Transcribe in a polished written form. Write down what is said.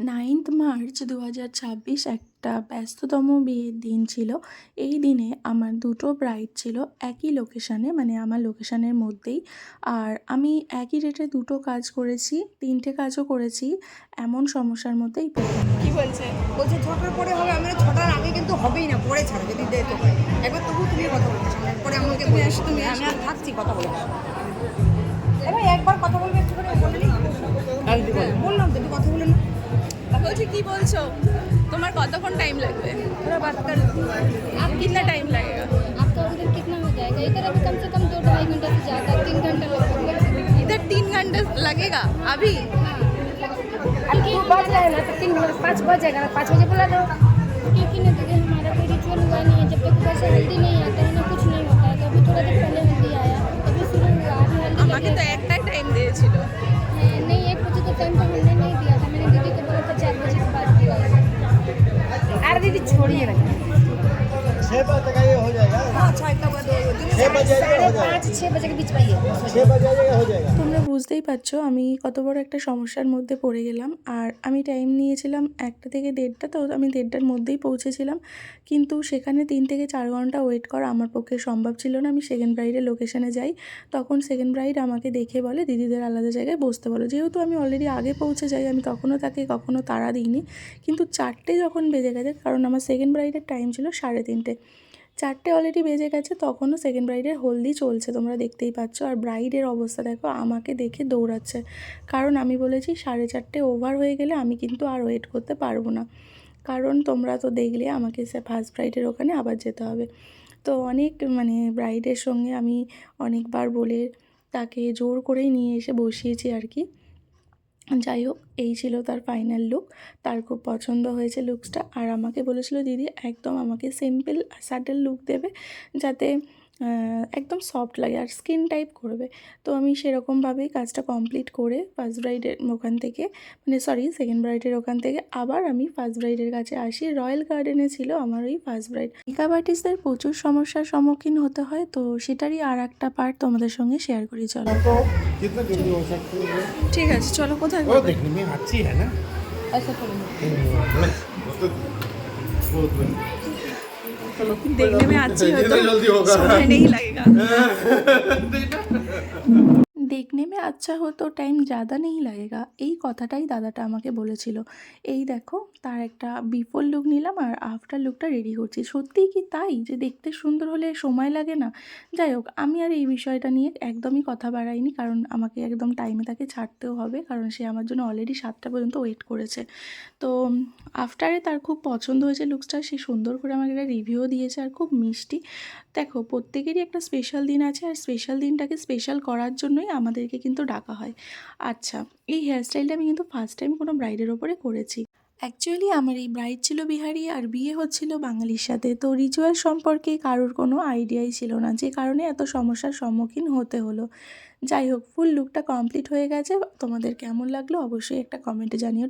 9th March 2026 একটা ব্যস্ততম বিয়ের দিন ছিল। এই দিনে আমার দুটো ব্রাইড ছিল একই লোকেশানে, মানে আমার লোকেশানের মধ্যেই। আর আমি একই ডেটে দুটো কাজ করেছি, 3টে কাজও করেছি। এমন সমস্যার মধ্যেই পড়লাম। কি বলছে? বলছে 6টার পরে হবে। আমি 6টার আগে কিন্তু হবেই না, পরে ছাড়া যদি দেয় তো হয়। একবার তবু তুমি কথা বলতে সামনে পরে আমাকে তুমি বলো। আসো, তুমি আমি আসো। আর থাকছি কথা বলে। এবার একবার কথা বলবে একটুখানি বললি বললাম তো একটু কথা বলে না। বলছি কি বলছো? তোমার কতক্ষণ টাইম লাগবে? थोड़ा बात कर। आप कितना टाइम लगेगा? आपका उधर कितना हो जाएगा? इधर अभी कम से कम 2-2.5 घंटे से ज़्यादा 3 घंटा लगेगा। इधर 3 घंटे लगेगा अभी? अब तू बज रहा है ना तो 5 बज जाएगा ना, 5 बजे बुला दो। क्योंकि ना दीदी हमारा कोई रिचुअल हुआ नहीं है, जब तक ऊपर से हल्दी नहीं आता है ना कुछ नहीं होता है। तो अभी थोड़ा देर पहले हल्दी आया, तभी शुरू हुआ। अभी हल्दी আমাকে তো একটা টাইम দিয়েছিল। नहीं 1 बजे तो टाइम तो हमने नहीं दिया था, मैंने दीदी को बोला था 4 बजे के बाद बुलाएगा। अरे दीदी छोड़िए ना। 6 बजे तक ये हो जाएगा। हाँ 6 तक बाद 6 बजे हो जाएगा। 5-6 बजे के बीच में आइए। 6 बजे हो जाएगा। তোমরা বুঝতেই পারছো আমি কত বড় একটা সমস্যার মধ্যে পড়ে গেলাম। আর আমি টাইম নিয়েছিলাম 1টা থেকে 1:30টা, তো আমি 1:30টার মধ্যেই পৌঁছেছিলাম। কিন্তু সেখানে 3 থেকে 4 ঘন্টা ওয়েট করা আমার পক্ষে সম্ভব ছিল না। আমি সেকেন্ড ব্রাইডের লোকেশানে যাই, তখন সেকেন্ড ব্রাইড আমাকে দেখে বলে দিদিদের আলাদা জায়গায় বসতে বলো। যেহেতু আমি অলরেডি আগে পৌঁছে যাই, আমি তখনও তাকে কখনও তাড়া দিইনি। কিন্তু 4টে যখন বেজে গেছে, কারণ আমার সেকেন্ড ব্রাইডের টাইম ছিল 3:30, 4টে অলরেডি বেজে গেছে, তখনও সেকেন্ড ব্রাইডের হলদি চলছে, তোমরা দেখতেই পাচ্ছ। আর ব্রাইডের অবস্থা দেখো, আমাকে দেখে দৌড়াচ্ছে। কারণ আমি বলেছি 4:30 ওভার হয়ে গেলে আমি কিন্তু আর ওয়েট করতে পারবো না। কারণ তোমরা তো দেখলে আমাকে সে ফার্স্ট ব্রাইডের ওখানে আবার যেতে হবে। তো অনেক মানে ব্রাইডের সঙ্গে আমি অনেকবার বলে তাকে জোর করেই নিয়ে এসে বসিয়েছি আর কি। যাই হোক, এই ছিল তার ফাইনাল লুক। তার খুব পছন্দ হয়েছে লুকসটা। আর আমাকে বলেছিল দিদি একদম আমাকে সিম্পল স্যাটেল লুক দেবে, যাতে একদম সফট লাগে আর স্কিন টাইপ করবে। তো আমি সেরকমভাবেই কাজটা কমপ্লিট করে ফার্স্ট ব্রাইডের ওখান থেকে, মানে সরি সেকেন্ড ব্রাইডের ওখান থেকে আবার আমি ফার্স্ট ব্রাইডের কাছে আসি। রয়্যাল গার্ডেনে ছিল আমার ওই ফার্স্ট ব্রাইড। মেকআপ আর্টিস্টদের প্রচুর সমস্যার সম্মুখীন হতে হয়, তো সেটারই আর একটা পার্ট তোমাদের সঙ্গে শেয়ার করি। চলো। कितना जल्दी हो सकती है? ঠিক আছে, চলো কোথায় वो देखने में अच्छी है ना। ऐसा करेंगे। देखने में अच्छी हो तो जल्दी होगा। समय नहीं लगेगा। দেখনে মে আচ্ছা হো তো টাইম ज़्यादा नहीं लगेगा, এই কথাটাই দাদাটা আমাকে বলেছিল। এই দেখো তার একটা বিফোর লুক নিলাম আর আফটার লুকটা রেডি করছি। সত্যিই কি তাই যে দেখতে সুন্দর হলে সময় লাগে না? যাই হোক, আমি আর এই বিষয়টা নিয়ে একদমই কথা বাড়াইনি, কারণ আমাকে একদম টাইমে তাকে ছাড়তেও হবে, কারণ সে আমার জন্য অলরেডি 7টা পর্যন্ত ওয়েট করেছে। তো আফটারে তার খুব পছন্দ হয়েছে লুকসটা, সে সুন্দর করে আমাকে একটা রিভিউও দিয়েছে আর খুব মিষ্টি। দেখো প্রত্যেকেরই একটা স্পেশাল দিন আছে, আর স্পেশাল দিনটাকে স্পেশাল করার জন্যই আমাদেরকে কিন্তু ডাকা হয়। আচ্ছা, এই হেয়ারস্টাইলটা আমি কিন্তু ফার্স্ট টাইম কোনো ব্রাইডের ওপরে করেছি। অ্যাকচুয়ালি আমার এই ব্রাইড ছিল বিহারি আর বিয়ে হচ্ছিল বাঙালির সাথে, তো রিচুয়াল সম্পর্কে কারোর কোনো আইডিয়াই ছিল না, যে কারণে এত সমস্যার সম্মুখীন হতে হলো। যাই হোক, ফুল লুকটা কমপ্লিট হয়ে গেছে। তোমাদের কেমন লাগলো অবশ্যই একটা কমেন্টে জানিও।